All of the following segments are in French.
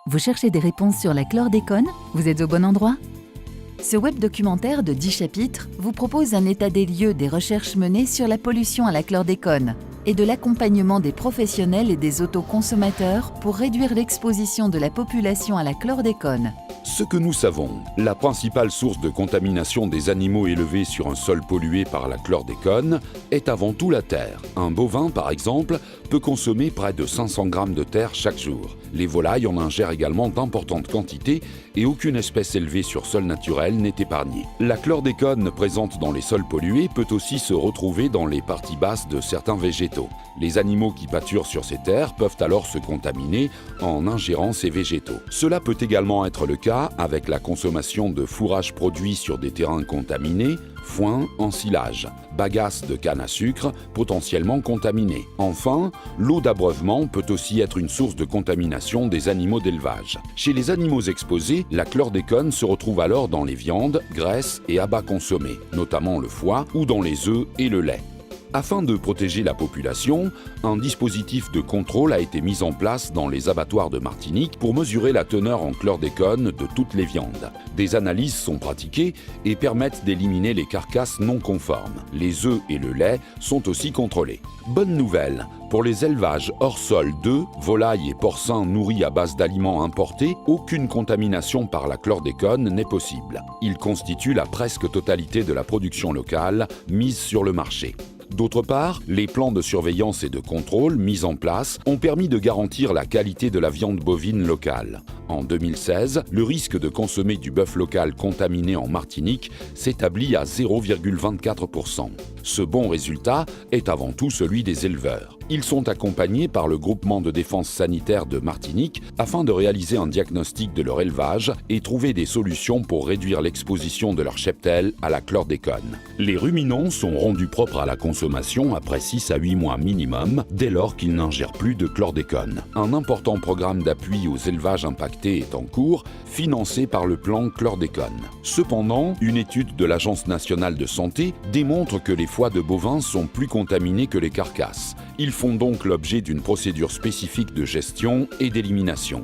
Vous cherchez des réponses sur la chlordécone? Vous êtes au bon endroit? Ce web documentaire de 10 chapitres vous propose un état des lieux des recherches menées sur la pollution à la chlordécone et de l'accompagnement des professionnels et des autoconsommateurs pour réduire l'exposition de la population à la chlordécone. Ce que nous savons, la principale source de contamination des animaux élevés sur un sol pollué par la chlordécone est avant tout la terre. Un bovin, par exemple, peut consommer près de 500 grammes de terre chaque jour. Les volailles en ingèrent également d'importantes quantités et aucune espèce élevée sur sol naturel n'est épargnée. La chlordécone présente dans les sols pollués peut aussi se retrouver dans les parties basses de certains végétaux. Les animaux qui pâturent sur ces terres peuvent alors se contaminer en ingérant ces végétaux. Cela peut également être le cas avec la consommation de fourrage produit sur des terrains contaminés, foin, ensilage, bagasse de canne à sucre potentiellement contaminée. Enfin, l'eau d'abreuvement peut aussi être une source de contamination des animaux d'élevage. Chez les animaux exposés, la chlordécone se retrouve alors dans les viandes, graisses et abats consommés, notamment le foie ou dans les œufs et le lait. Afin de protéger la population, un dispositif de contrôle a été mis en place dans les abattoirs de Martinique pour mesurer la teneur en chlordécone de toutes les viandes. Des analyses sont pratiquées et permettent d'éliminer les carcasses non conformes. Les œufs et le lait sont aussi contrôlés. Bonne nouvelle, pour les élevages hors sol d'œufs, volailles et porcins nourris à base d'aliments importés, aucune contamination par la chlordécone n'est possible. Ils constituent la presque totalité de la production locale mise sur le marché. D'autre part, les plans de surveillance et de contrôle mis en place ont permis de garantir la qualité de la viande bovine locale. En 2016, le risque de consommer du bœuf local contaminé en Martinique s'établit à 0,24%. Ce bon résultat est avant tout celui des éleveurs. Ils sont accompagnés par le groupement de défense sanitaire de Martinique afin de réaliser un diagnostic de leur élevage et trouver des solutions pour réduire l'exposition de leur cheptel à la chlordécone. Les ruminants sont rendus propres à la consommation après 6 à 8 mois minimum, dès lors qu'ils n'ingèrent plus de chlordécone. Un important programme d'appui aux élevages impactés est en cours, financé par le plan chlordécone. Cependant, une étude de l'Agence nationale de santé démontre que les foies de bovins sont plus contaminés que les carcasses. Ils font donc l'objet d'une procédure spécifique de gestion et d'élimination.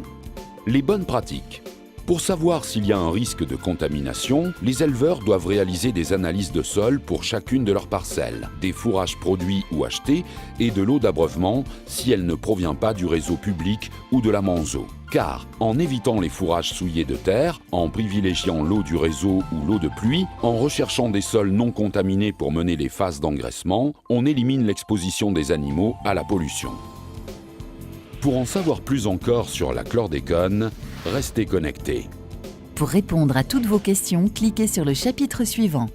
Les bonnes pratiques. Pour savoir s'il y a un risque de contamination, les éleveurs doivent réaliser des analyses de sol pour chacune de leurs parcelles, des fourrages produits ou achetés et de l'eau d'abreuvement si elle ne provient pas du réseau public ou de la Manzo. Car, en évitant les fourrages souillés de terre, en privilégiant l'eau du réseau ou l'eau de pluie, en recherchant des sols non contaminés pour mener les phases d'engraissement, on élimine l'exposition des animaux à la pollution. Pour en savoir plus encore sur la chlordécone, restez connectés. Pour répondre à toutes vos questions, cliquez sur le chapitre suivant.